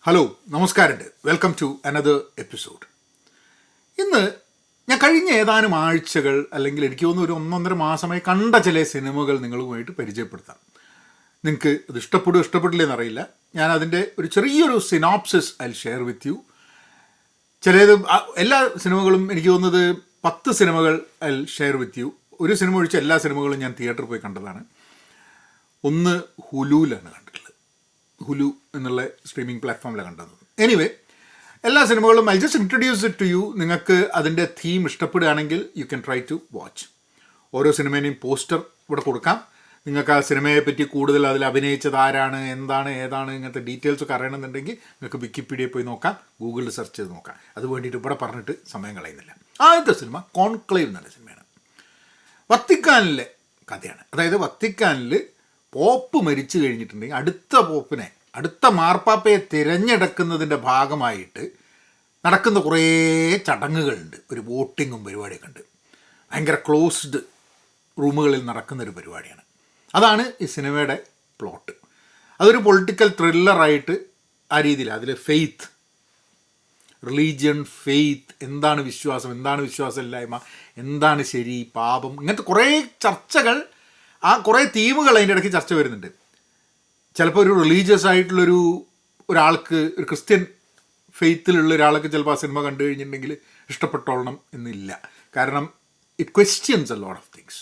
Hello, നമസ്കാരമുണ്ട്. Welcome to another episode. ഇന്ന് ഞാൻ കഴിഞ്ഞ ഏതാനും ആഴ്ചകൾ അല്ലെങ്കിൽ എനിക്ക് തോന്നുന്നു ഒരു 1.5 മാസമായി കണ്ട ചില സിനിമകൾ നിങ്ങളുമായിട്ട് പരിചയപ്പെടുത്താം. നിങ്ങൾക്ക് ഇത് ഇഷ്ടപ്പെടില്ലെന്ന് അറിയില്ല. ഞാൻ അതിൻ്റെ ഒരു ചെറിയൊരു synopsis I share with you. ചിലത് എല്ലാ സിനിമകളും എനിക്ക് തോന്നുന്നത് 10 സിനിമകൾ ഐ ഷെയർ വിത്ത് യു. ഒരു സിനിമ ഒഴിച്ച് എല്ലാ സിനിമകളും ഞാൻ തിയേറ്ററിൽ പോയി കണ്ടതാണ്. ഒന്ന് ഹുലുവിലാണ് കണ്ടിട്ടുള്ളത്. ഹുലു എന്നുള്ള സ്ട്രീമിംഗ് പ്ലാറ്റ്ഫോമിലാണ് കണ്ടത്. എനിവേ, എല്ലാ സിനിമകളും I just introduce it to you. നിങ്ങൾക്ക് അതിൻ്റെ തീം ഇഷ്ടപ്പെടുകയാണെങ്കിൽ you can try to watch. ഓരോ സിനിമേനെയും പോസ്റ്റർ ഇവിടെ കൊടുക്കാം. നിങ്ങൾക്ക് ആ സിനിമയെ പറ്റി കൂടുതൽ അതിൽ അഭിനയിച്ചത് ആരാണ്, എന്താണ്, ഏതാണ്, ഇങ്ങനത്തെ ഡീറ്റെയിൽസ് ഒക്കെ അറിയണമെന്നുണ്ടെങ്കിൽ നിങ്ങൾക്ക് വിക്കിപീഡിയയിൽ പോയി നോക്കാം, ഗൂഗിളിൽ സെർച്ച് ചെയ്ത് നോക്കാം. അത് വേണ്ടിയിട്ട് ഇവിടെ പറഞ്ഞിട്ട് സമയം കളയുന്നില്ല. ആദ്യത്തെ സിനിമ കോൺക്ലേവ് എന്നുള്ള സിനിമയാണ്. വത്തിക്കാനിലെ കഥയാണ്. അതായത് വത്തിക്കാനിൽ പോപ്പ് മരിച്ചു കഴിഞ്ഞിട്ടുണ്ടെങ്കിൽ അടുത്ത മാർപ്പാപ്പയെ തിരഞ്ഞെടുക്കുന്നതിൻ്റെ ഭാഗമായിട്ട് നടക്കുന്ന കുറേ ചടങ്ങുകളുണ്ട്. ഒരു വോട്ടിങ്ങും പരിപാടിയൊക്കെ ഉണ്ട്. ഭയങ്കര ക്ലോസ്ഡ് റൂമുകളിൽ നടക്കുന്നൊരു പരിപാടിയാണ്. അതാണ് ഈ സിനിമയുടെ പ്ലോട്ട്. അതൊരു പൊളിറ്റിക്കൽ ത്രില്ലറായിട്ട് ആ രീതിയിൽ അതിൽ ഫെയ്ത്ത്, റിലീജിയൻ, ഫെയ്ത്ത്, എന്താണ് വിശ്വാസം, എന്താണ് വിശ്വാസമില്ലായ്മ, എന്താണ് ശരി, പാപം, ഇങ്ങനത്തെ കുറേ ചർച്ചകൾ, ആ കുറേ തീമുകൾ അതിൻ്റെ ഇടയ്ക്ക് ചർച്ച വരുന്നുണ്ട്. ചിലപ്പോൾ ഒരു റിലീജിയസ് ആയിട്ടുള്ളൊരു ഒരാൾക്ക്, ഒരു ക്രിസ്ത്യൻ ഫെയ്ത്തിലുള്ള ഒരാൾക്ക് ചിലപ്പോൾ ആ സിനിമ കണ്ടു കഴിഞ്ഞിട്ടുണ്ടെങ്കിൽ ഇഷ്ടപ്പെട്ടോളണം എന്നില്ല. കാരണം it questions a lot of things.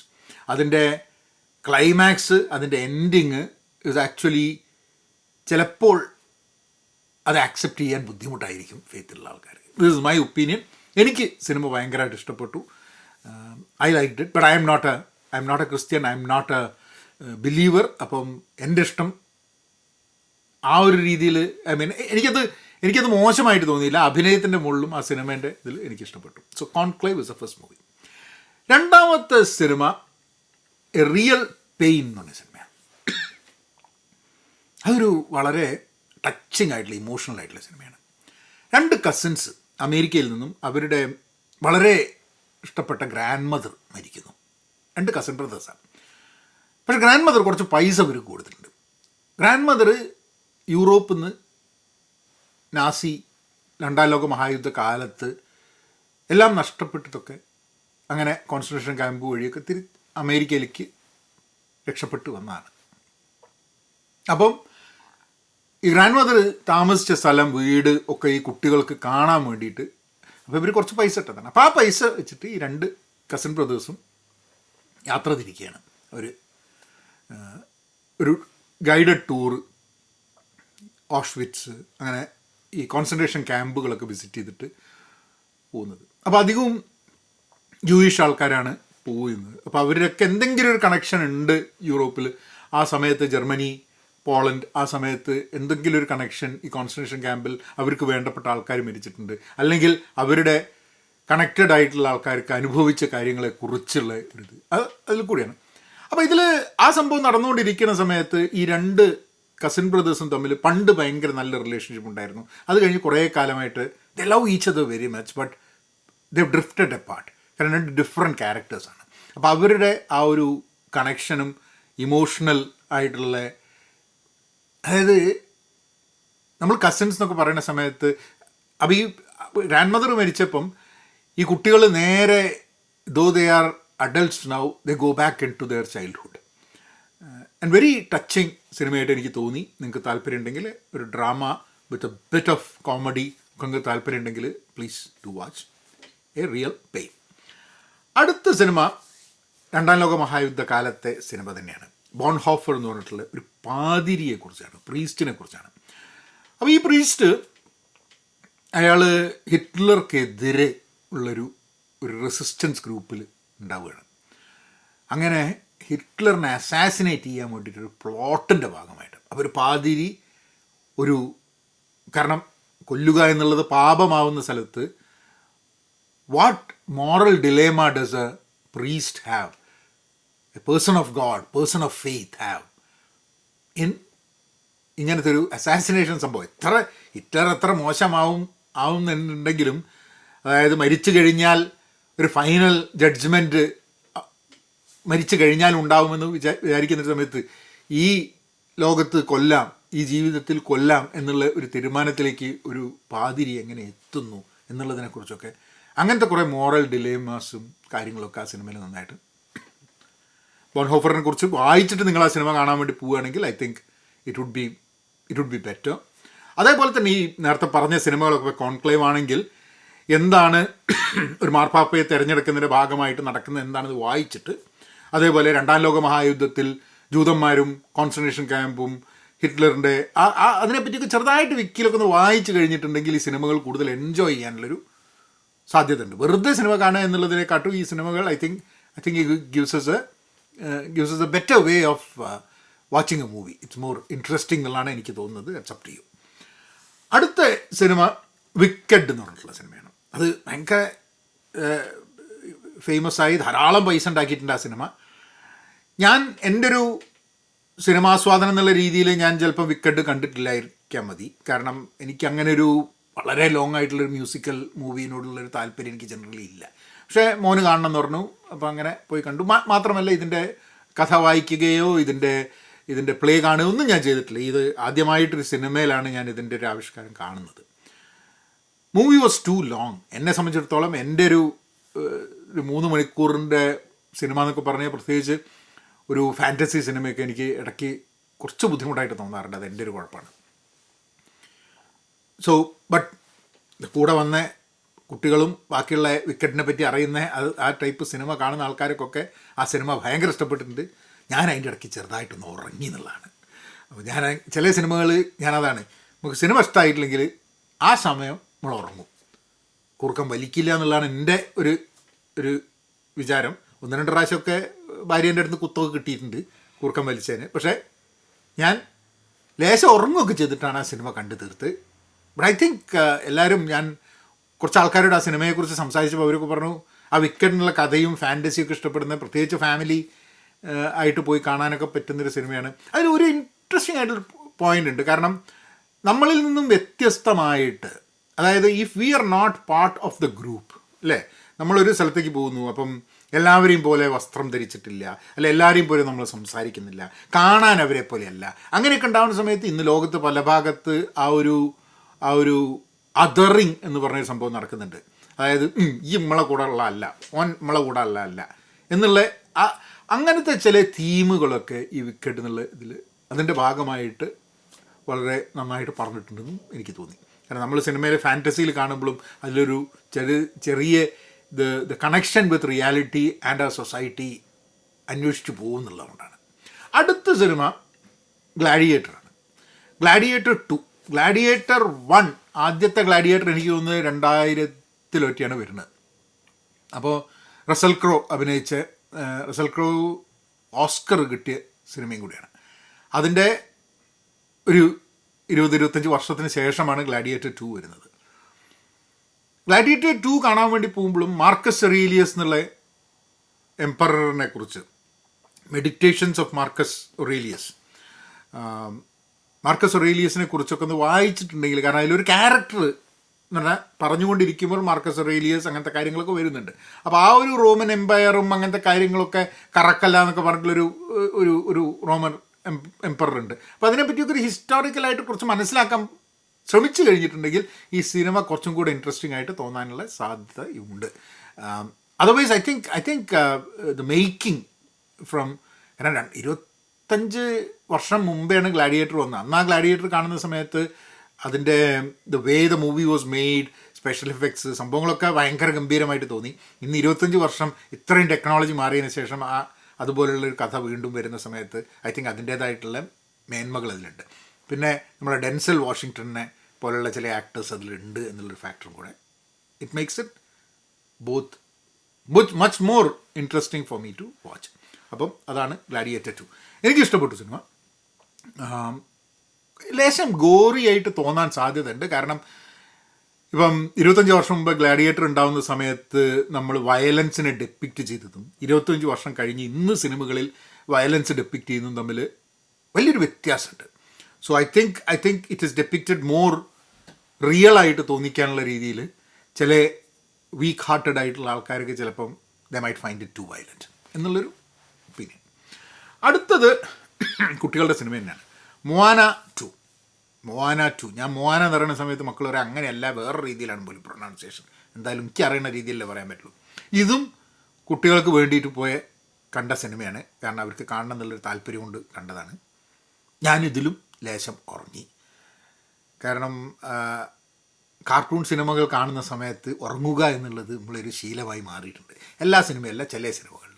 അതിൻ്റെ ക്ലൈമാക്സ്, അതിൻ്റെ എൻഡിങ് ഇസ് ആക്ച്വലി ചിലപ്പോൾ അത് ആക്സെപ്റ്റ് ചെയ്യാൻ ബുദ്ധിമുട്ടായിരിക്കും ഫെയ്ത്തിലുള്ള ആൾക്കാർ. This is my opinion. എനിക്ക് സിനിമ ഭയങ്കരമായിട്ട് ഇഷ്ടപ്പെട്ടു. I liked it. But I'm not a Christian, I'm not a believer. അപ്പം എൻ്റെ ഇഷ്ടം ആ ഒരു രീതിയിൽ, ഐ മീൻ എനിക്കത് മോശമായിട്ട് തോന്നിയില്ല. അഭിനയത്തിൻ്റെ മുകളിലും ആ സിനിമേൻ്റെ ഇതിൽ എനിക്കിഷ്ടപ്പെട്ടു. So Conclave is a first movie. രണ്ടാമത്തെ സിനിമ എ റിയൽ പെയിൻ എന്ന് പറഞ്ഞ സിനിമയാണ്. അതൊരു വളരെ ടച്ചിങ് ആയിട്ടുള്ള, ഇമോഷണൽ ആയിട്ടുള്ള സിനിമയാണ്. 2 കസിൻസ് അമേരിക്കയിൽ നിന്നും അവരുടെ വളരെ ഇഷ്ടപ്പെട്ട ഗ്രാൻഡ് മദർ മരിക്കുന്നു. 2 കസിൻ ബ്രദേഴ്സാണ്. പക്ഷേ ഗ്രാൻഡ് മദർ കുറച്ച് പൈസ അവർക്ക് കൊടുത്തിട്ടുണ്ട്. ഗ്രാൻഡ് മദർ യൂറോപ്പിൽ നിന്ന് നാസി 2ാം ലോക മഹായുദ്ധ കാലത്ത് എല്ലാം നഷ്ടപ്പെട്ടിട്ടൊക്കെ അങ്ങനെ കോൺസെൻട്രേഷൻ ക്യാമ്പ് വഴിയൊക്കെ അമേരിക്കയിലേക്ക് രക്ഷപ്പെട്ടു വന്നതാണ്. അപ്പം ഈ ഗ്രാൻഡ് മദർ താമസിച്ച സ്ഥലം, വീട് ഒക്കെ ഈ കുട്ടികൾക്ക് കാണാൻ വേണ്ടിയിട്ട് അപ്പോൾ ഇവർ കുറച്ച് പൈസ ഇട്ടതാണ്. അപ്പോൾ ആ പൈസ വെച്ചിട്ട് ഈ 2 കസിൻ ബ്രദേഴ്സും യാത്ര തിരിക്കുകയാണ്. ഒരു ഗൈഡഡ് ടൂറ്, ഓഷ്വിറ്റ്സ്, അങ്ങനെ ഈ കോൺസെൻട്രേഷൻ ക്യാമ്പുകളൊക്കെ വിസിറ്റ് ചെയ്തിട്ട് പോകുന്നത്. അപ്പോൾ അധികവും ജൂയിഷ് ആൾക്കാരാണ് പോകുന്നത്. അപ്പോൾ അവരൊക്കെ എന്തെങ്കിലും ഒരു കണക്ഷൻ ഉണ്ട് യൂറോപ്പിൽ. ആ സമയത്ത് ജർമ്മനി, പോളണ്ട്, ആ സമയത്ത് എന്തെങ്കിലും ഒരു കണക്ഷൻ ഈ കോൺസെൻട്രേഷൻ ക്യാമ്പിൽ അവർക്ക് വേണ്ടപ്പെട്ട ആൾക്കാർ മരിച്ചിട്ടുണ്ട്, അല്ലെങ്കിൽ അവരുടെ കണക്റ്റഡ് ആയിട്ടുള്ള ആൾക്കാർക്ക് അനുഭവിച്ച കാര്യങ്ങളെക്കുറിച്ചുള്ള ഒരിത് അതിൽ കൂടിയാണ്. അപ്പോൾ ഇതിൽ ആ സംഭവം നടന്നുകൊണ്ടിരിക്കുന്ന സമയത്ത് ഈ 2 കസിൻ ബ്രദേഴ്സും തമ്മിൽ പണ്ട് ഭയങ്കര നല്ല റിലേഷൻഷിപ്പ് ഉണ്ടായിരുന്നു. അത് കഴിഞ്ഞ് കുറേ കാലമായിട്ട് ദേ love each other very much, but they drifted apart. കാരണം 2 ഡിഫറെൻറ്റ് ക്യാരക്ടേഴ്സാണ്. അപ്പോൾ അവരുടെ ആ ഒരു കണക്ഷനും ഇമോഷണൽ ആയിട്ടുള്ള, അതായത് നമ്മൾ കസിൻസ് എന്നൊക്കെ പറയുന്ന സമയത്ത്, അപ്പോൾ ഈ ഗ്രാൻഡ് മദർ മരിച്ചപ്പം ഈ കുട്ടികൾ നേരെ though they are adults now, they go back in to their childhood. And very touching സിനിമയായിട്ട് എനിക്ക് തോന്നി. നിങ്ങൾക്ക് താല്പര്യം ഉണ്ടെങ്കിൽ, ഒരു drama with a bit of comedy ഒക്കെ താല്പര്യം ഉണ്ടെങ്കിൽ please to watch A Real Pain. അടുത്ത സിനിമ 2ാം ലോക മഹായുദ്ധ കാലത്തെ സിനിമ തന്നെയാണ്. ബോൺഹോഫർ എന്ന് പറഞ്ഞിട്ടുള്ള ഒരു പാതിരിയെക്കുറിച്ചാണ്, പ്രീസ്റ്റിനെ കുറിച്ചാണ്. അപ്പോൾ ഈ പ്രീസ്റ്റ് അയാൾ ഹിറ്റ്ലർക്കെതിരെ ഉള്ളൊരു റെസിസ്റ്റൻസ് ഗ്രൂപ്പിൽ ഉണ്ടാവുകയാണ്. അങ്ങനെ ഹിറ്റ്ലറിനെ അസാസിനേറ്റ് ചെയ്യാൻ വേണ്ടിയിട്ടൊരു പ്ലോട്ടിൻ്റെ ഭാഗമായിട്ട്, അപ്പോൾ ഒരു പാതിരി കാരണം കൊല്ലുക എന്നുള്ളത് പാപമാവുന്ന സ്ഥലത്ത് what moral dilemma does A priest have, A person of God, person of faith have in ഇങ്ങനത്തെ ഒരു അസാസിനേഷൻ സംഭവം. ഹിറ്റ്ലർ എത്ര ആവുന്നുണ്ടെങ്കിലും, അതായത് മരിച്ചു കഴിഞ്ഞാൽ ഒരു ഫൈനൽ ജഡ്ജ്മെൻറ്റ് മരിച്ചു കഴിഞ്ഞാൽ ഉണ്ടാവുമെന്ന് വിചാരിക്കുന്ന സമയത്ത് ഈ ലോകത്ത് കൊല്ലാം, ഈ ജീവിതത്തിൽ കൊല്ലാം എന്നുള്ള ഒരു തീരുമാനത്തിലേക്ക് ഒരു പാതിരി എങ്ങനെ എത്തുന്നു എന്നുള്ളതിനെക്കുറിച്ചൊക്കെ അങ്ങനത്തെ കുറേ മോറൽ ഡിലേമാസും കാര്യങ്ങളൊക്കെ ആ സിനിമയിൽ നന്നായിട്ട്. ബോൺഹോഫറിനെ കുറിച്ച് വായിച്ചിട്ട് നിങ്ങൾ ആ സിനിമ കാണാൻ വേണ്ടി പോവുകയാണെങ്കിൽ I think it would be better. അതേപോലെ തന്നെ ഈ നേരത്തെ പറഞ്ഞ സിനിമകളൊക്കെ കോൺക്ലേവ് ആണെങ്കിൽ എന്താണ് ഒരു മാർപ്പാപ്പയെ തിരഞ്ഞെടുക്കുന്നതിൻ്റെ ഭാഗമായിട്ട് നടക്കുന്നത് എന്താണെന്ന് വായിച്ചിട്ട്, അതേപോലെ രണ്ടാം ലോക മഹായുദ്ധത്തിൽ ജൂതന്മാരും കോൺസെൻട്രേഷൻ ക്യാമ്പും ഹിറ്റ്ലറിൻ്റെ അതിനെപ്പറ്റിയൊക്കെ ചെറുതായിട്ട് വിക്കിലൊക്കെ ഒന്ന് വായിച്ചു കഴിഞ്ഞിട്ടുണ്ടെങ്കിൽ ഈ സിനിമകൾ കൂടുതൽ എൻജോയ് ചെയ്യാനുള്ളൊരു സാധ്യത ഉണ്ട്. വെറുതെ സിനിമ കാണുക എന്നുള്ളതിനെക്കാട്ടും ഈ സിനിമകൾ I think it gives us a better way of watching a movie. It's more interesting എന്നാണ് എനിക്ക് തോന്നുന്നത്. It's up to you. അടുത്ത സിനിമ വിക്കഡ് എന്ന് പറഞ്ഞിട്ടുള്ള സിനിമയാണ്. അത് ഭയങ്കര ഫേമസ് ആയി ധാരാളം പൈസ ഉണ്ടാക്കിയിട്ടുണ്ട് ആ സിനിമ. ഞാൻ എൻ്റെ ഒരു സിനിമാസ്വാദനം എന്നുള്ള രീതിയിൽ ഞാൻ ചിലപ്പോൾ വിക്കഡ് കണ്ടിട്ടില്ലായിരിക്കാൻ മതി. കാരണം എനിക്ക് അങ്ങനെ ഒരു വളരെ ലോങ് ആയിട്ടുള്ളൊരു മ്യൂസിക്കൽ മൂവിനോടുള്ളൊരു താല്പര്യം എനിക്ക് ജനറലി ഇല്ല. പക്ഷേ മോന് കാണണം എന്ന് പറഞ്ഞു, അപ്പോൾ അങ്ങനെ പോയി കണ്ടു. മാത്രമല്ല ഇതിൻ്റെ കഥ വായിക്കുകയോ ഇതിൻ്റെ പ്ലേ കാണുകയോ ഒന്നും ഞാൻ ചെയ്തിട്ടില്ല. ഇത് ആദ്യമായിട്ടൊരു സിനിമയിലാണ് ഞാൻ ഇതിൻ്റെ ഒരു ആവിഷ്കാരം കാണുന്നത്. Movie was too long. എന്നെ സംബന്ധിച്ചിടത്തോളം എൻ്റെ ഒരു 3 മണിക്കൂറിൻ്റെ സിനിമ എന്നൊക്കെ പറഞ്ഞാൽ, പ്രത്യേകിച്ച് ഒരു ഫാൻറ്റസി സിനിമയൊക്കെ എനിക്ക് ഇടയ്ക്ക് കുറച്ച് ബുദ്ധിമുട്ടായിട്ട് തോന്നാറുണ്ട്. അത് എൻ്റെ ഒരു കുഴപ്പമാണ്. ബട്ട് കൂടെ വന്ന കുട്ടികളും ബാക്കിയുള്ള വിക്കറ്റിനെ പറ്റി അറിയുന്ന ആ ടൈപ്പ് സിനിമ കാണുന്ന ആൾക്കാർക്കൊക്കെ ആ സിനിമ ഭയങ്കര ഇഷ്ടപ്പെട്ടിട്ടുണ്ട്. ഞാൻ അതിൻ്റെ ഇടയ്ക്ക് ചെറുതായിട്ടൊന്ന് ഉറങ്ങി എന്നുള്ളതാണ്. അപ്പോൾ ഞാൻ ചില സിനിമകൾ ഞാനതാണ്, നമുക്ക് സിനിമ ഇഷ്ടമായിട്ടില്ലെങ്കിൽ ആ സമയം നമ്മൾ ഉറങ്ങും, കുറുക്കം വലിക്കില്ല എന്നുള്ളതാണ് എൻ്റെ ഒരു വിചാരം. 1-2 പ്രാവശ്യമൊക്കെ ഭാര്യേൻ്റെ അടുത്ത് കുത്തൊക്കെ കിട്ടിയിട്ടുണ്ട് കുറുക്കം വലിച്ചതിന്. പക്ഷേ ഞാൻ ലേശം ഉറങ്ങുകയൊക്കെ ചെയ്തിട്ടാണ് ആ സിനിമ കണ്ടു തീർത്ത്. ബട്ട് ഐ തിങ്ക് എല്ലാവരും, ഞാൻ കുറച്ച് ആൾക്കാരോട് ആ സിനിമയെക്കുറിച്ച് സംസാരിച്ചപ്പോൾ അവരൊക്കെ പറഞ്ഞു ആ വിക്കറ്റിനുള്ള കഥയും ഫാൻറ്റസിയൊക്കെ ഇഷ്ടപ്പെടുന്ന, പ്രത്യേകിച്ച് ഫാമിലി ആയിട്ട് പോയി കാണാനൊക്കെ പറ്റുന്നൊരു സിനിമയാണ്. അതിലൊരു ഇൻട്രസ്റ്റിംഗ് ആയിട്ടൊരു പോയിൻ്റ് ഉണ്ട്. കാരണം നമ്മളിൽ നിന്നും വ്യത്യസ്തമായിട്ട്, അതായത് if we are not part of the group, അല്ലേ, നമ്മളൊരു സ്ഥലത്തേക്ക് പോകുന്നു, അപ്പം എല്ലാവരെയും പോലെ വസ്ത്രം ധരിച്ചിട്ടില്ല, അല്ല എല്ലാവരെയും പോലെ നമ്മൾ സംസാരിക്കുന്നില്ല, കാണാൻ അവരെ പോലെയല്ല, അങ്ങനെയൊക്കെ ഉണ്ടാകുന്ന സമയത്ത് ഇന്ന് ലോകത്ത് പല ഭാഗത്ത് ആ ഒരു അതറിങ് എന്ന് പറഞ്ഞൊരു സംഭവം നടക്കുന്നുണ്ട്. അതായത് ഈ നമ്മളെ കൂടെ ഉള്ള അല്ല, ഓൻ നമ്മളെ കൂടെ അല്ല എന്നുള്ള അങ്ങനത്തെ ചില തീമുകളൊക്കെ ഈ വിക്കറ്റ് എന്നുള്ള ഇതിൽ അതിൻ്റെ ഭാഗമായിട്ട് വളരെ നന്നായിട്ട് പറഞ്ഞിട്ടുണ്ടെന്നും എനിക്ക് തോന്നി. കാരണം നമ്മൾ സിനിമയിലെ ഫാൻറ്റസിയിൽ കാണുമ്പോഴും അതിലൊരു ചെറിയ the connection with reality and ആ സൊസൈറ്റി അന്വേഷിച്ച് പോകുന്നുള്ളതുകൊണ്ടാണ്. അടുത്ത സിനിമ ഗ്ലാഡിയേറ്ററാണ്. ഗ്ലാഡിയേറ്റർ 2. ഗ്ലാഡിയേറ്റർ 1, ആദ്യത്തെ ഗ്ലാഡിയേറ്റർ എനിക്ക് തോന്നുന്നത് 2000 വരുന്നത്. അപ്പോൾ റസൽ ക്രോ അഭിനയിച്ച, റസൽ ക്രോ ഓസ്കർ കിട്ടിയ സിനിമയും കൂടിയാണ്. അതിൻ്റെ ഒരു 20-25 വർഷത്തിന് ശേഷമാണ് ഗ്ലാഡിയേറ്റർ 2 വരുന്നത്. ഗ്ലാഡിയേറ്റർ 2 കാണാൻ വേണ്ടി പോകുമ്പോഴും മാർക്കസ് ഒറേലിയസ് എന്നുള്ള എംപററിനെ കുറിച്ച്, മെഡിറ്റേഷൻസ് ഓഫ് മാർക്കസ് ഒറേലിയസിനെ കുറിച്ചൊക്കെ ഒന്ന് വായിച്ചിട്ടുണ്ടെങ്കിൽ, കാരണം അതിലൊരു ക്യാരക്ടർ എന്ന് പറഞ്ഞാൽ പറഞ്ഞുകൊണ്ടിരിക്കുമ്പോൾ മാർക്കസ് ഒറേലിയസ് അങ്ങനത്തെ കാര്യങ്ങളൊക്കെ വരുന്നുണ്ട്. അപ്പോൾ ആ ഒരു റോമൻ എംപയറും അങ്ങനത്തെ കാര്യങ്ങളൊക്കെ കറക്കല്ല എന്നൊക്കെ പറഞ്ഞിട്ടുള്ളൊരു ഒരു റോമൻ എംപറർ ഉണ്ട്. അപ്പോൾ അതിനെപ്പറ്റിയൊക്കെ ഒരു ഹിസ്റ്റോറിക്കലായിട്ട് കുറച്ച് മനസ്സിലാക്കാൻ ശ്രമിച്ചു കഴിഞ്ഞിട്ടുണ്ടെങ്കിൽ ഈ സിനിമ കുറച്ചും കൂടെ ഇൻട്രസ്റ്റിംഗ് ആയിട്ട് തോന്നാനുള്ള സാധ്യതയുണ്ട്. Otherwise I think the making from, കാരണം 25 വർഷം മുമ്പെയാണ് ഗ്ലാഡിയേറ്റർ വന്നത്. അന്ന് ആ ഗ്ലാഡിയേറ്റർ കാണുന്ന സമയത്ത് അതിൻ്റെ the way the movie was made, special effects, സംഭവങ്ങളൊക്കെ ഭയങ്കര ഗംഭീരമായിട്ട് തോന്നി. ഇന്ന് 25 വർഷം ഇത്രയും ടെക്നോളജി മാറിയതിന് ശേഷം അതുപോലുള്ളൊരു കഥ വീണ്ടും വരുന്ന സമയത്ത് ഐ തിങ്ക് അതിൻ്റേതായിട്ടുള്ള മേന്മകൾ അതിലുണ്ട്. പിന്നെ നമ്മുടെ ഡെൻസൽ വാഷിങ്ടണിനെ പോലുള്ള ചില ആക്ടേഴ്സ് അതിലുണ്ട് എന്നുള്ളൊരു ഫാക്ടറും കൂടെ it makes it both much more interesting for me to watch. അപ്പം അതാണ് ഗ്ലാഡിയേറ്റർ 2. എനിക്കിഷ്ടപ്പെട്ടു സിനിമ. ലേശം ഗോറി ആയിട്ട് തോന്നാൻ സാധ്യതയുണ്ട്. കാരണം ഇപ്പം 25 വർഷം മുമ്പ് ഗ്ലാഡിയേറ്റർ ഉണ്ടാകുന്ന സമയത്ത് നമ്മൾ വയലൻസിനെ ഡെപ്പിക്റ്റ് ചെയ്തതും 25 വർഷം കഴിഞ്ഞ് ഇന്ന് സിനിമകളിൽ വയലൻസ് ഡെപ്പിക്റ്റ് ചെയ്യുന്നതും തമ്മിൽ വലിയൊരു വ്യത്യാസമുണ്ട്. So I think it is depicted more real ആയിട്ട് തോന്നിക്കാനുള്ള രീതിയിൽ ചില വീക്ക് ഹാർട്ടഡ് ആയിട്ടുള്ള ആൾക്കാർക്ക് ചിലപ്പം they might find it too violent എന്നുള്ളൊരു ഒപ്പീനിയൻ. അടുത്തത് കുട്ടികളുടെ സിനിമ തന്നെയാണ്, മോവാന 2. മൊവാന 2. ഞാൻ മൊവാന എന്ന് പറയുന്ന സമയത്ത് മക്കൾ പറയാം അങ്ങനെയല്ല, വേറെ രീതിയിലാണ് പോലും പ്രൊണൗൺസിയേഷൻ. എന്തായാലും എനിക്ക് അറിയുന്ന രീതിയിലല്ലേ പറയാൻ പറ്റുള്ളൂ. ഇതും കുട്ടികൾക്ക് വേണ്ടിയിട്ട് കണ്ട സിനിമയാണ്. കാരണം അവർക്ക് കാണണം എന്നുള്ളൊരു താല്പര്യം കൊണ്ട് കണ്ടതാണ്. ഞാനിതിലും ലേശം ഉറങ്ങി. കാരണം കാർട്ടൂൺ സിനിമകൾ കാണുന്ന സമയത്ത് ഉറങ്ങുക എന്നുള്ളത് നമ്മളൊരു ശീലമായി മാറിയിട്ടുണ്ട്. എല്ലാ സിനിമയല്ല, ചില സിനിമകളിൽ.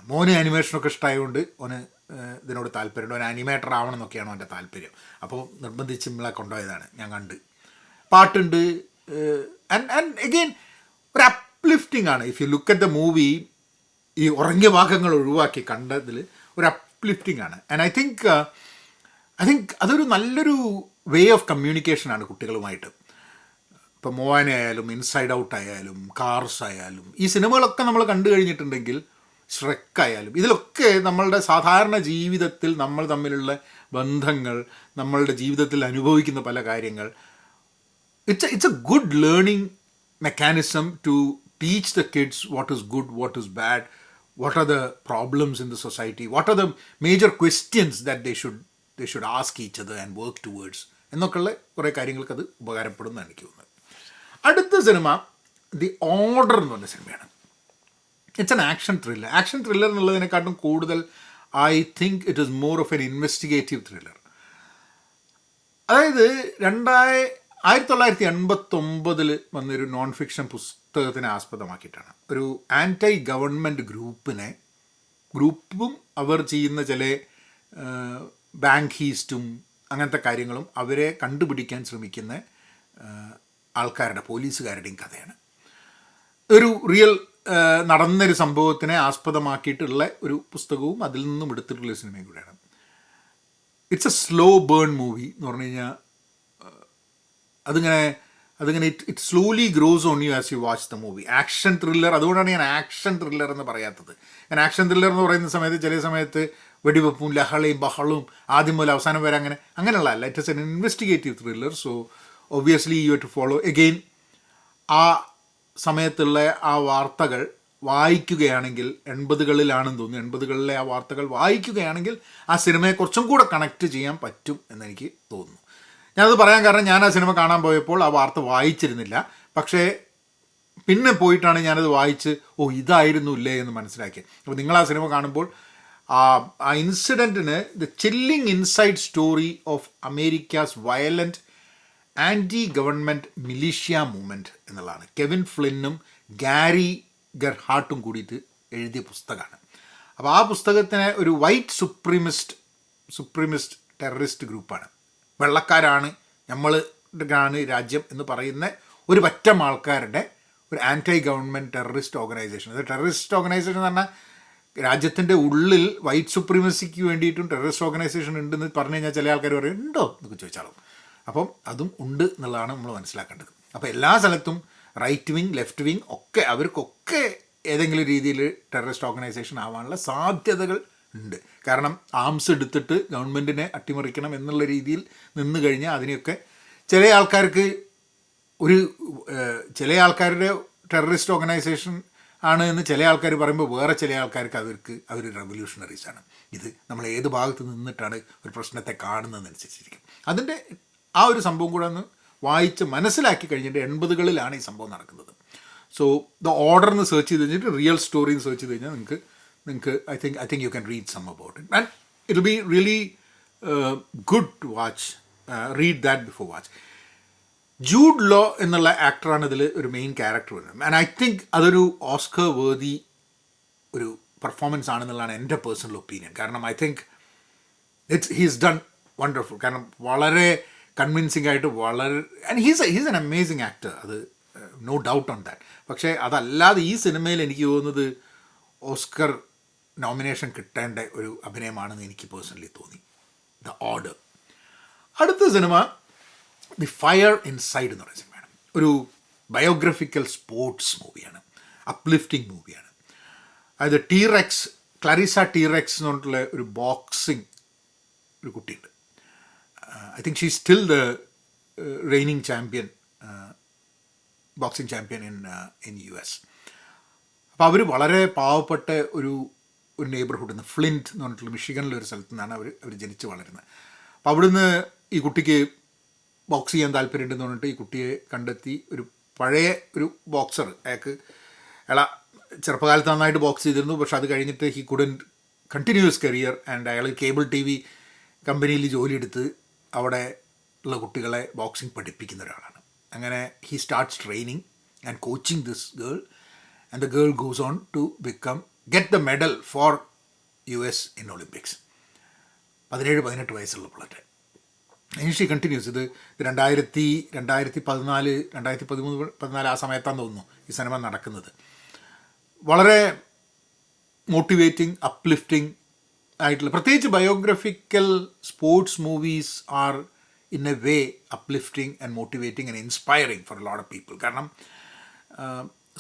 മോന് ആനിമേഷനൊക്കെ ഇഷ്ടമായതുകൊണ്ട് ഓന് ഇതിനോട് താല്പര്യമുണ്ട്. ഓൻ ആനിമേറ്റർ ആവണം എന്നൊക്കെയാണ് അവൻ്റെ താല്പര്യം. അപ്പോൾ നിർബന്ധിച്ച് നമ്മളെ കൊണ്ടുപോയതാണ്. ഞാൻ കണ്ട് പാട്ടുണ്ട്. ആൻഡ് എഗെയിൻ ഒരു അപ്ലിഫ്റ്റിംഗ് ആണ്. If you look at the movie, ഈ ഉറങ്ങിയ ഭാഗങ്ങൾ ഒഴിവാക്കി കണ്ടതിൽ ഒരു അപ്ലിഫ്റ്റിംഗ് ആണ്. ആൻഡ് ഐ തിങ്ക് അതൊരു നല്ലൊരു വേ ഓഫ് കമ്മ്യൂണിക്കേഷനാണ് കുട്ടികളുമായിട്ട്. ഇപ്പോൾ മോവാന ആയാലും ഇൻസൈഡ് ഔട്ട് ആയാലും കാർസ് ആയാലും ഈ സിനിമകളൊക്കെ നമ്മൾ കണ്ടു കഴിഞ്ഞിട്ടുണ്ടെങ്കിൽ, ഷ്രെക്ക് ആയാലും, ഇതിലൊക്കെ നമ്മളുടെ സാധാരണ ജീവിതത്തിൽ നമ്മൾ തമ്മിലുള്ള ബന്ധങ്ങൾ, നമ്മളുടെ ജീവിതത്തിൽ അനുഭവിക്കുന്ന പല കാര്യങ്ങൾ, it's a good learning mechanism to teach the kids what is good, what is bad, what are the problems in the society, what are the major questions that they should ask each other and work towards എന്നൊക്കെയുള്ള കുറേ കാര്യങ്ങൾക്ക് അത് ഉപകാരപ്പെടുമെന്ന് എനിക്ക് തോന്നുന്നത്. അടുത്ത cinema the order എന്ന് പറഞ്ഞ സിനിമയാണ്. It's an action thriller. Action thriller എന്നുള്ളതിനെക്കാട്ടും കൂടുതൽ I think it is more of an investigative thriller. അതായത് 1989 വന്നൊരു നോൺ ഫിക്ഷൻ പുസ്തകത്തിനെ ആസ്പദമാക്കിയിട്ടാണ്. ഒരു ആൻറ്റൈ ഗവൺമെൻറ് ഗ്രൂപ്പും അവർ ചെയ്യുന്ന ചില ബാങ്ക് ഹീസ്റ്റും അങ്ങനത്തെ കാര്യങ്ങളും അവരെ കണ്ടുപിടിക്കാൻ ശ്രമിക്കുന്ന ആൾക്കാരുടെ, പോലീസുകാരുടെയും കഥയാണ്. ഒരു റിയൽ നടന്നൊരു സംഭവത്തിനെ ആസ്പദമാക്കിയിട്ടുള്ള ഒരു പുസ്തകവും അതിൽ നിന്നും എടുത്തിട്ടുള്ള സിനിമയും കൂടെയാണ്. It's a slow burn movie എന്ന് പറഞ്ഞു കഴിഞ്ഞാൽ അതിങ്ങനെ it slowly grows on you as you watch the movie. Action thriller, അതുകൊണ്ടാണ് ഞാൻ ആക്ഷൻ ത്രില്ലർ എന്ന് പറയാത്തത്. ഞാൻ ആക്ഷൻ ത്രില്ലർ എന്ന് പറയുന്ന സമയത്ത് ചില സമയത്ത് വെടിവെപ്പും ലഹളയും ബഹളവും ആദ്യം മുതൽ അവസാനം വരെ അങ്ങനെയുള്ള അല്ല. It is an investigative thriller. So obviously you have to follow again ആ സമയത്തുള്ള ആ വാർത്തകൾ വായിക്കുകയാണെങ്കിൽ, 80കളിലാണെന്ന് തോന്നുന്നു, 80കളിലെ ആ വാർത്തകൾ വായിക്കുകയാണെങ്കിൽ ആ സിനിമയെ കുറച്ചും കൂടെ കണക്റ്റ് ചെയ്യാൻ പറ്റും എന്നെനിക്ക് തോന്നുന്നു. ഞാനത് പറയാൻ കാരണം, ഞാൻ ആ സിനിമ കാണാൻ പോയപ്പോൾ ആ വാർത്ത വായിച്ചിരുന്നില്ല. പക്ഷേ പിന്നെ പോയിട്ടാണ് ഞാനത് വായിച്ച് ഇതായിരുന്നു ഇല്ലേ എന്ന് മനസ്സിലാക്കിയത്. അപ്പോൾ നിങ്ങൾ ആ സിനിമ കാണുമ്പോൾ ആ ഇൻസിഡൻറ്റിന് the chilling inside story of America's violent anti government militia movement എന്നുള്ളതാണ്. കെവിൻ ഫ്ലിന്നും ഗാരി ഗെർഹാർട്ടും കൂടിയിട്ട് എഴുതിയ പുസ്തകമാണ്. അപ്പോൾ ആ പുസ്തകത്തിന് ഒരു വൈറ്റ് സുപ്രീമിസ്റ്റ് ടെററിസ്റ്റ് ഗ്രൂപ്പാണ്. വെള്ളക്കാരാണ്, നമ്മൾക്കാണ് രാജ്യം എന്ന് പറയുന്ന ഒരു പറ്റം ആൾക്കാരുടെ ഒരു ആൻറ്റി ഗവൺമെൻറ് ടെററിസ്റ്റ് ഓർഗനൈസേഷൻ. അത് ടെററിസ്റ്റ് ഓർഗനൈസേഷൻ എന്ന് പറഞ്ഞാൽ രാജ്യത്തിൻ്റെ ഉള്ളിൽ വൈറ്റ് സുപ്രീമസിക്ക് വേണ്ടിയിട്ടും ടെററിസ്റ്റ് ഓർഗനൈസേഷൻ ഉണ്ടെന്ന് പറഞ്ഞു കഴിഞ്ഞാൽ ചില ആൾക്കാർ പറയും ഉണ്ടോ എന്നൊക്കെ ചോദിച്ചാലും. അപ്പം അതും ഉണ്ട് എന്നുള്ളതാണ് നമ്മൾ മനസ്സിലാക്കേണ്ടത്. അപ്പോൾ എല്ലാ സ്ഥലത്തും റൈറ്റ് വിങ്, ലെഫ്റ്റ് വിങ് ഒക്കെ അവർക്കൊക്കെ ഏതെങ്കിലും രീതിയിൽ ടെററിസ്റ്റ് ഓർഗനൈസേഷൻ ആവാനുള്ള സാധ്യതകൾ ഉണ്ട്. കാരണം ആംസ് എടുത്തിട്ട് ഗവൺമെൻറ്റിനെ അട്ടിമറിക്കണം എന്നുള്ള രീതിയിൽ നിന്ന് കഴിഞ്ഞാൽ അതിനെയൊക്കെ ചില ആൾക്കാരുടെ ടെററിസ്റ്റ് ഓർഗനൈസേഷൻ ആണ് എന്ന് ചില ആൾക്കാർ പറയുമ്പോൾ വേറെ ചില ആൾക്കാർക്ക് അവർ റെവല്യൂഷണറീസാണ്. ഇത് നമ്മൾ ഏത് ഭാഗത്ത് നിന്നിട്ടാണ് ഒരു പ്രശ്നത്തെ കാണുന്നതെന്നനുസരിച്ചിരിക്കും. അതിൻ്റെ ആ ഒരു സംഭവം കൂടെ ഒന്ന് വായിച്ച് മനസ്സിലാക്കി കഴിഞ്ഞിട്ട് 80കളിലാണ് ഈ സംഭവം നടക്കുന്നത്. സോ ദ ഓർഡർ എന്ന് സെർച്ച് ചെയ്ത് കഴിഞ്ഞിട്ട് റിയൽ സ്റ്റോറി എന്ന് സെർച്ച് ചെയ്ത് കഴിഞ്ഞാൽ നിങ്ങൾക്ക് I think you can read some about it, and it'll be really good to watch. Read that before watch. Jude Law എന്നുള്ള ആക്ടറാണ് ഇതിൽ ഒരു മെയിൻ ക്യാരക്ടർ വരുന്നത്. ആൻഡ് ഐ തിങ്ക് അതൊരു ഓസ്കർ വേർതി ഒരു പെർഫോമൻസ് ആണെന്നുള്ളതാണ് എൻ്റെ പേഴ്സണൽ ഒപ്പീനിയൻ. കാരണം I think he's done wonderful. കാരണം വളരെ കൺവിൻസിംഗ് ആയിട്ട് and he's an amazing actor, അത് നോ ഡൗട്ട് ഓൺ ദാറ്റ്. പക്ഷേ അതല്ലാതെ ഈ സിനിമയിൽ എനിക്ക് തോന്നുന്നത് ഓസ്കർ നോമിനേഷൻ കിട്ടേണ്ട ഒരു അഭിനയമാണെന്ന് എനിക്ക് പേഴ്സണലി തോന്നി. The order. അടുത്ത സിനിമ ദി ഫയർ ഇൻസൈഡ് എന്ന് പറയുന്ന സിനിമയാണ്. ഒരു ബയോഗ്രഫിക്കൽ സ്പോർട്സ് മൂവിയാണ്, അപ്ലിഫ്റ്റിംഗ് മൂവിയാണ്. അതായത് ക്ലാരിസ ടീറെക്സ് എന്ന് പറഞ്ഞിട്ടുള്ള ഒരു ബോക്സിങ് ഒരു കുട്ടിയുണ്ട്. I think she still the raining champion, boxing champion in US. അപ്പോൾ അവർ വളരെ പാവപ്പെട്ട ഒരു നെയ്ബർഹുഡിൽ നിന്ന്, ഫ്ലിൻറ്റ് എന്ന് പറഞ്ഞിട്ടുള്ള മിഷിഗണിലെ ഒരു സ്ഥലത്തു നിന്നാണ് അവർ ജനിച്ച് വളരുന്നത്. അപ്പോൾ അവിടുന്ന് ഈ കുട്ടിക്ക് ബോക്സ് ചെയ്യാൻ താല്പര്യമുണ്ടെന്ന് പറഞ്ഞിട്ട് ഈ കുട്ടിയെ കണ്ടെത്തി ഒരു പഴയ ഒരു ബോക്സർ, അയാൾക്ക് ചെറുപ്പകാലത്ത് നന്നായിട്ട് ബോക്സ് ചെയ്തിരുന്നു, പക്ഷെ അത് കഴിഞ്ഞിട്ട് he couldn't continues career and അയാൾ കേബിൾ ടി വി കമ്പനിയിൽ ജോലിയെടുത്ത് അവിടെ ഉള്ള കുട്ടികളെ ബോക്സിംഗ് പഠിപ്പിക്കുന്ന ഒരാളാണ്. അങ്ങനെ he starts training and coaching this girl and the girl goes on to get the medal for US in Olympics. 17-18 വയസ്സുള്ള പിള്ളേർ. She continues. ഇത് 2013 ആ സമയത്താന്ന് തോന്നുന്നു ഈ സിനിമ നടക്കുന്നത്. വളരെ മോട്ടിവേറ്റിംഗ്, അപ്ലിഫ്റ്റിംഗ് ആയിട്ടുള്ള, പ്രത്യേകിച്ച് biographical sports movies are in a way uplifting and motivating and inspiring for a lot of people. കാരണം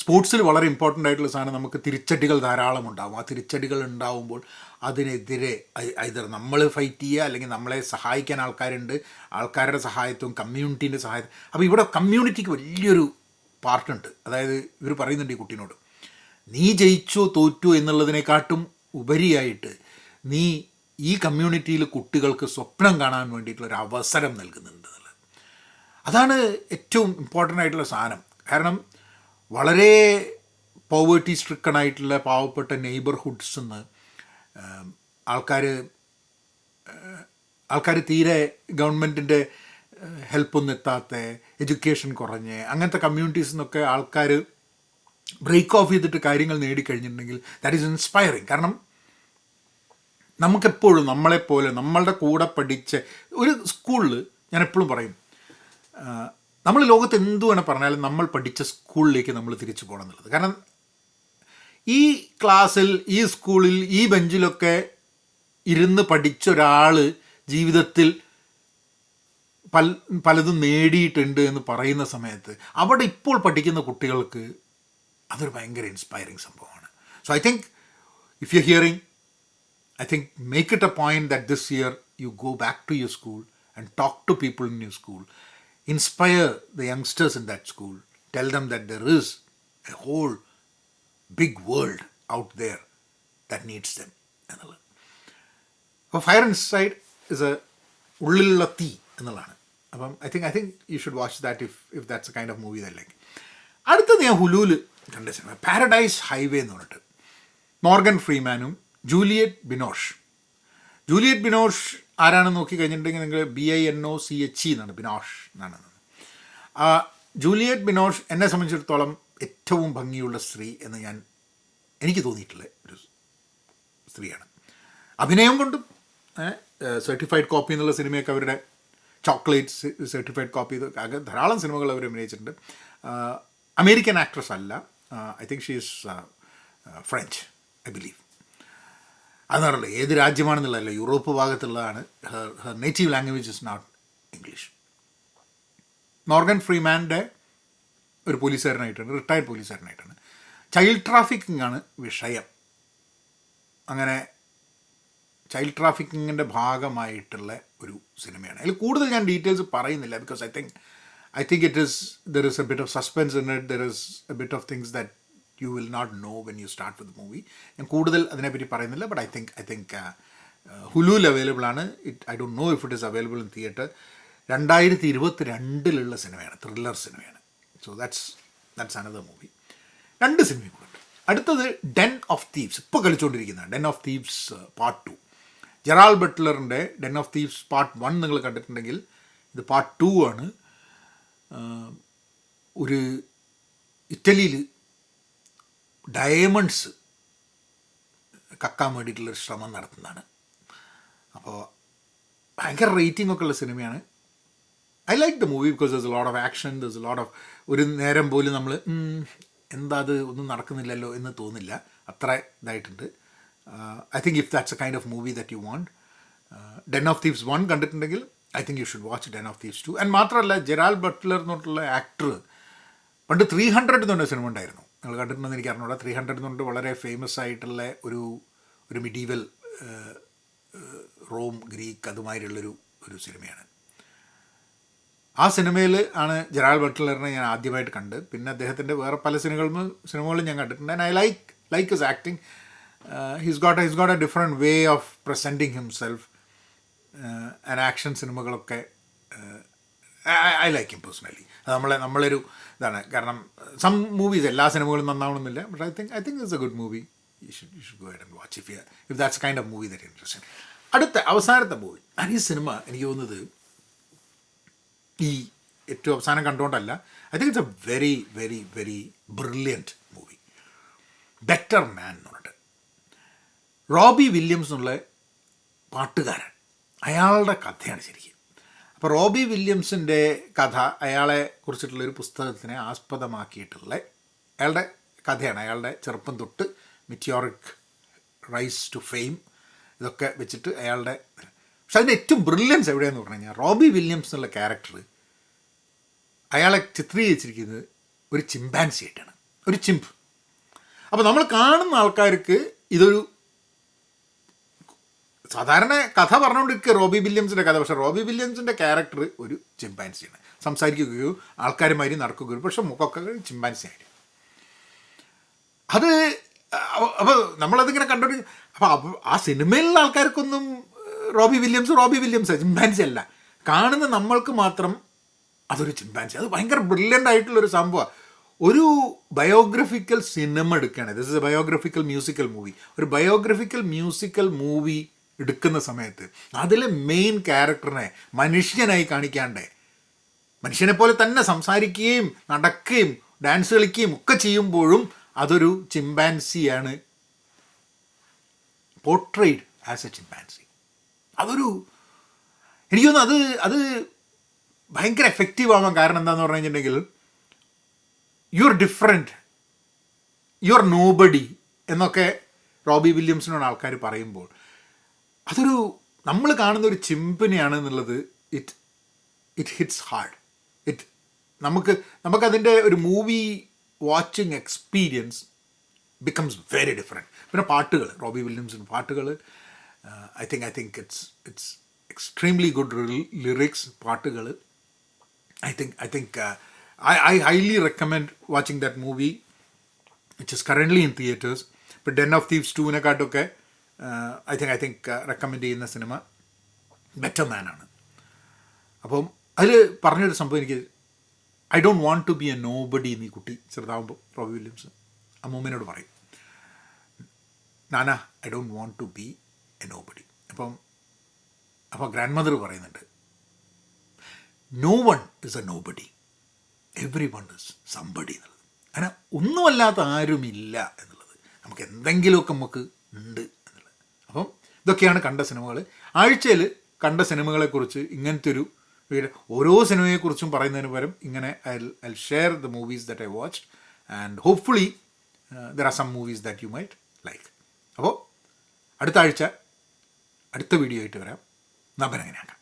സ്പോർട്സിൽ വളരെ ഇമ്പോർട്ടൻ്റ് ആയിട്ടുള്ള സാധനം, നമുക്ക് തിരിച്ചടികൾ ധാരാളം ഉണ്ടാകും. ആ തിരിച്ചടികൾ ഉണ്ടാവുമ്പോൾ അതിനെതിരെ ഐദർ നമ്മൾ ഫൈറ്റ് ചെയ്യുക, അല്ലെങ്കിൽ നമ്മളെ സഹായിക്കാൻ ആൾക്കാരുണ്ട്, ആൾക്കാരുടെ സഹായത്വം, കമ്മ്യൂണിറ്റീൻ്റെ സഹായത്വം. അപ്പോൾ ഇവിടെ കമ്മ്യൂണിറ്റിക്ക് വലിയൊരു പാർട്ടുണ്ട്. അതായത് ഇവർ പറയുന്നുണ്ട് ഈ കുട്ടീനോട്, നീ ജയിച്ചോ തോറ്റോ എന്നുള്ളതിനെക്കാട്ടും ഉപരിയായിട്ട് നീ ഈ കമ്മ്യൂണിറ്റിയിൽ കുട്ടികൾക്ക് സ്വപ്നം കാണാൻ വേണ്ടിയിട്ടുള്ളൊരു അവസരം നൽകുന്നുണ്ട് എന്നുള്ളത്. അതാണ് ഏറ്റവും ഇമ്പോർട്ടൻ്റ് ആയിട്ടുള്ള സാധനം. കാരണം വളരെ പോവേർട്ടി സ്ട്രിക്കൺ ആയിട്ടുള്ള പാവപ്പെട്ട നെയ്ബർഹുഡ്സ് നിന്ന് ആൾക്കാർ തീരെ ഗവൺമെൻറ്റിൻ്റെ ഹെൽപ്പൊന്നും എത്താത്ത, എഡ്യൂക്കേഷൻ കുറഞ്ഞ് അങ്ങനത്തെ കമ്മ്യൂണിറ്റീസിൽ നിന്നൊക്കെ ആൾക്കാർ ബ്രേക്ക് ഓഫ് ചെയ്തിട്ട് കാര്യങ്ങൾ നേടിക്കഴിഞ്ഞിട്ടുണ്ടെങ്കിൽ ദാറ്റ് ഈസ് ഇൻസ്പയറിങ്. കാരണം നമുക്കെപ്പോഴും നമ്മളെപ്പോലെ നമ്മളുടെ കൂടെ പഠിച്ച ഒരു സ്കൂളിൽ, ഞാൻ എപ്പോഴും പറയും, നമ്മൾ ലോകത്ത് എന്തു വേണം പറഞ്ഞാലും നമ്മൾ പഠിച്ച സ്കൂളിലേക്ക് നമ്മൾ തിരിച്ചു പോകണം എന്നുള്ളത്. കാരണം ഈ ക്ലാസ്സിൽ, ഈ സ്കൂളിൽ, ഈ ബെഞ്ചിലൊക്കെ ഇരുന്ന് പഠിച്ച ഒരാൾ ജീവിതത്തിൽ പലതും നേടിയിട്ടുണ്ട് എന്ന് പറയുന്ന സമയത്ത് അവിടെ ഇപ്പോൾ പഠിക്കുന്ന കുട്ടികൾക്ക് അതൊരു ഭയങ്കര ഇൻസ്പയറിങ് സംഭവമാണ്. So I think if you hearing, I think make it a point that this year you go back to your school and talk to people in your school. Inspire the youngsters in that school. Tell them that there is a whole big world out there that needs them. അപ്പോൾ fire inside is a ഉള്ളിലുള്ള തീ എന്നുള്ളതാണ്. അപ്പം I think you should watch that if that's a kind of movie that like. അടുത്തത് ഞാൻ ഹുലുവിൽ കണ്ട സിനിമ പാരഡൈസ് ഹൈവേ എന്ന് പറഞ്ഞിട്ട്, മോർഗൻ ഫ്രീമാനും ജൂലിയറ്റ് ബിനോഷ്. ജൂലിയറ്റ് ബിനോഷ് ആരാണെന്ന് നോക്കിക്കഴിഞ്ഞിട്ടുണ്ടെങ്കിൽ നിങ്ങൾ BINOCHE എന്നാണ്, ബിനോഷ് എന്നാണ്. ജൂലിയറ്റ് ബിനോഷ് എന്നെ സംബന്ധിച്ചിടത്തോളം ഏറ്റവും ഭംഗിയുള്ള സ്ത്രീ എന്ന് എനിക്ക് തോന്നിയിട്ടുള്ള ഒരു സ്ത്രീയാണ്. അഭിനയം കൊണ്ടും, സർട്ടിഫൈഡ് കോപ്പി എന്നുള്ള സിനിമയൊക്കെ അവരുടെ, ചോക്ലേറ്റ്സ് സർട്ടിഫൈഡ് കോപ്പി, ധാരാളം സിനിമകൾ അവർ അഭിനയിച്ചിട്ടുണ്ട്. അമേരിക്കൻ ആക്ട്രസ് അല്ല, I think she is French, I believe. അതെന്നറിയില്ല ഏത് രാജ്യമാണെന്നുള്ളതല്ല, യൂറോപ്പ് ഭാഗത്തുള്ളതാണ്. Her native language is not English. Morgan ഫ്രീമാൻ്റെ ഒരു പോലീസുകാരനായിട്ടാണ്, റിട്ടയർഡ് പോലീസുകാരനായിട്ടാണ്. ചൈൽഡ് ട്രാഫിക്കിംഗ് ആണ് വിഷയം. അങ്ങനെ ചൈൽഡ് ട്രാഫിക്കിങ്ങിൻ്റെ ഭാഗമായിട്ടുള്ള ഒരു സിനിമയാണ്. അതിൽ കൂടുതൽ ഞാൻ ഡീറ്റെയിൽസ് പറയുന്നില്ല, because I think there is A bit of suspense in it, there is A bit of things that you will not know when you start with the movie. ഞാൻ കൂടുതൽ അതിനെപ്പറ്റി പറയുന്നില്ല. ബട്ട് ഐ തിങ്ക് ഹുലുവിൽ അവൈലബിൾ ആണ്. I don't know if it is available in theatre. 2022 സിനിമയാണ്, thriller സിനിമയാണ്. So that's another movie. 2 സിനിമയും കൂടെ ഉണ്ട്. അടുത്തത് ഡെൻ ഓഫ് തീവ്സ്, ഇപ്പോൾ കളിച്ചുകൊണ്ടിരിക്കുന്നതാണ്. Den of Thieves part 2. Gerard ബട്ട്ലറിൻ്റെ ഡെൻ ഓഫ് തീവ്സ് പാർട്ട് 1 നിങ്ങൾ കണ്ടിട്ടുണ്ടെങ്കിൽ ഇത് പാർട്ട് 2 ആണ്. ഒരു ഇറ്റലിയിൽ ഡയമണ്ട്സ് കക്കാൻ വേണ്ടിയിട്ടുള്ളൊരു ശ്രമം നടത്തുന്നതാണ്. അപ്പോൾ ഭയങ്കര റേറ്റിംഗ് ഒക്കെ ഉള്ള സിനിമയാണ്. I like the movie because ദർസ് എ ലോട്ട് ഓഫ് ആക്ഷൻ, ദർസ് എ ലോട്ട് ഓഫ്, ഒരു നേരം പോലും നമ്മൾ എന്താ അത് ഒന്നും നടക്കുന്നില്ലല്ലോ എന്ന് തോന്നില്ല, അത്ര ഇതായിട്ടുണ്ട്. I think if that's a kind of movie that you want. Den of Thieves 1 കണ്ടിട്ടുണ്ടെങ്കിൽ I think you should watch Den of Thieves 2. And മാത്രമല്ല ജെറാൾ ബട്ട്ലർ എന്നുള്ള ആക്ടർ പണ്ട് 300 എന്ന് പറഞ്ഞ സിനിമ ഉണ്ടായിരുന്നു, നിങ്ങൾ കണ്ടിട്ടുണ്ടെന്ന് എനിക്ക് അറിഞ്ഞൂടാ. 300 എന്ന് പറഞ്ഞിട്ട് വളരെ ഫേമസ് ആയിട്ടുള്ള ഒരു മിഡീവൽ റോം, ഗ്രീക്ക് അതുമാതിരിയുള്ളൊരു സിനിമയാണ്. ആ സിനിമയിൽ ആണ് ജെറാൾ ബട്ട്ലറിനെ ഞാൻ ആദ്യമായിട്ട് കണ്ട്. പിന്നെ അദ്ദേഹത്തിൻ്റെ വേറെ പല സിനിമകളും ഞാൻ കണ്ടിട്ടുണ്ട്. And I like his acting. His got a different way of presenting himself. And action സിനിമകളൊക്കെ ഐ ലൈക്ക് ഹിം പേഴ്സണലി. അത് നമ്മളൊരു ഇതാണ്. കാരണം സം മൂവീസ് എല്ലാ സിനിമകളും നന്നാവണമെന്നില്ല. But I think it's a good movie. You should go and watch if that's kind of movie that interesting. അടുത്ത അവസാനത്തെ മൂവി, ഈ സിനിമ എനിക്ക് തോന്നുന്നത് ഈ ഏറ്റവും അവസാനം കണ്ടുകൊണ്ടല്ല, I think it's a very very very brilliant movie. Better Man എന്ന് പറഞ്ഞിട്ട്, റോബി വില്യംസ് എന്നുള്ള പാട്ടുകാരൻ, അയാളുടെ കഥയാണ് ശരിക്കും. അപ്പോൾ റോബി വില്യംസിൻ്റെ കഥ, അയാളെ കുറിച്ചിട്ടുള്ളൊരു പുസ്തകത്തിനെ ആസ്പദമാക്കിയിട്ടുള്ള അയാളുടെ കഥയാണ്. അയാളുടെ ചെറുപ്പം തൊട്ട് മിറ്റിയോറിക് റൈസ് ടു ഫെയിം ഇതൊക്കെ വെച്ചിട്ട് അയാളുടെ. പക്ഷെ അതിൻ്റെ ഏറ്റവും ബ്രില്യൻസ് എവിടെയെന്ന് പറഞ്ഞു കഴിഞ്ഞാൽ, റോബി വില്യംസ് എന്നുള്ള ക്യാരക്ടർ അയാളെ ചിത്രീകരിച്ചിരിക്കുന്നത് ഒരു ചിമ്പാൻസി ആയിട്ടാണ്, ഒരു ചിമ്പ്. അപ്പോൾ നമ്മൾ കാണുന്ന ആൾക്കാർക്ക് ഇതൊരു സാധാരണ കഥ പറഞ്ഞുകൊണ്ടിരിക്കുക റോബി വില്യംസിൻ്റെ കഥ. പക്ഷേ റോബി വില്യംസിൻ്റെ ക്യാരക്ടർ ഒരു ചിമ്പാൻസിയാണ്. സംസാരിക്കുകയോ ആൾക്കാരുമാതിരി നടക്കുകയോ, പക്ഷെ മുഖമൊക്കെ ചിമ്പാൻസി ആയിട്ട്. അത് അപ്പോൾ നമ്മളതിങ്ങനെ കണ്ടോണ്ട്, അപ്പോൾ ആ സിനിമയിലുള്ള ആൾക്കാർക്കൊന്നും റോബി വില്യംസ് ചിമ്പാൻസി അല്ല. കാണുന്ന നമ്മൾക്ക് മാത്രം അതൊരു ചിമ്പാൻസി. അത് ഭയങ്കര ബ്രില്യൻ്റ് ആയിട്ടുള്ളൊരു സംഭവമാണ്. ഒരു ബയോഗ്രഫിക്കൽ സിനിമ എടുക്കുകയാണ്. This is A biographical musical movie. ഒരു ബയോഗ്രഫിക്കൽ മ്യൂസിക്കൽ മൂവി എടുക്കുന്ന സമയത്ത് അതിലെ മെയിൻ ക്യാരക്ടറിനെ മനുഷ്യനായി കാണിക്കാണ്ടേ, മനുഷ്യനെ പോലെ തന്നെ സംസാരിക്കുകയും നടക്കുകയും ഡാൻസ് കളിക്കുകയും ഒക്കെ ചെയ്യുമ്പോഴും അതൊരു ചിമ്പാൻസിയാണ് പോർട്രേഡ് ആസ് എ ചിമ്പാൻസി. അതൊരു എനിക്ക് തോന്നുന്നു അത് ഭയങ്കര എഫക്റ്റീവ് ആവാൻ കാരണം എന്താണെന്ന് പറഞ്ഞു കഴിഞ്ഞിട്ടുണ്ടെങ്കിൽ, you are different, you are nobody എന്നൊക്കെ റോബി വില്യംസിനോട് ആൾക്കാർ പറയുമ്പോൾ അതൊരു നമ്മൾ കാണുന്ന ഒരു ചിമ്പിനെയാണ് എന്നുള്ളത് ഇറ്റ് ഹിറ്റ്സ് ഹാർഡ്. നമുക്കതിൻ്റെ ഒരു movie watching experience becomes very different. പിന്നെ പാട്ടുകൾ, റോബി വില്യംസിൻ്റെ പാട്ടുകൾ, I think it's extremely good lyrics പാട്ടുകൾ. I think I highly recommend watching that movie, which is currently in theaters. But Den of Thieves 2-നെക്കാട്ടൊക്കെ I think recommend ചെയ്യുന്ന സിനിമ Better Man ആണ്. അപ്പം അതിൽ പറഞ്ഞൊരു സംഭവം, എനിക്ക് I don't want to be a nobody എന്ന് ഈ കുട്ടി ചെറുതാവുമ്പോൾ റോബി വില്യംസ് അമ്മൂമ്മേനോട് പറയും, nana I don't want to be a nobody. അപ്പോൾ ഗ്രാൻഡ് മദർ പറയുന്നുണ്ട്, no one is a nobody, everyone is somebody എന്നുള്ളത്. അങ്ങനെ ഒന്നുമല്ലാത്ത ആരുമില്ല എന്നുള്ളത്, നമുക്ക് എന്തെങ്കിലുമൊക്കെ നമുക്ക് ഉണ്ട് എന്നുള്ളത്. അപ്പം ഇതൊക്കെയാണ് കണ്ട സിനിമകൾ. ആഴ്ചയിൽ കണ്ട സിനിമകളെക്കുറിച്ച് ഇങ്ങനത്തെ ഒരു ഓരോ സിനിമയെക്കുറിച്ചും പറയുന്നതിന് പകരം ഇങ്ങനെ I share the movies that I watched and hopefully there are some movies that you might like. അപ്പോൾ അടുത്ത ആഴ്ച അടുത്ത വീഡിയോ ആയിട്ട് വരാം. നമ്പർ എങ്ങനെയാണ്.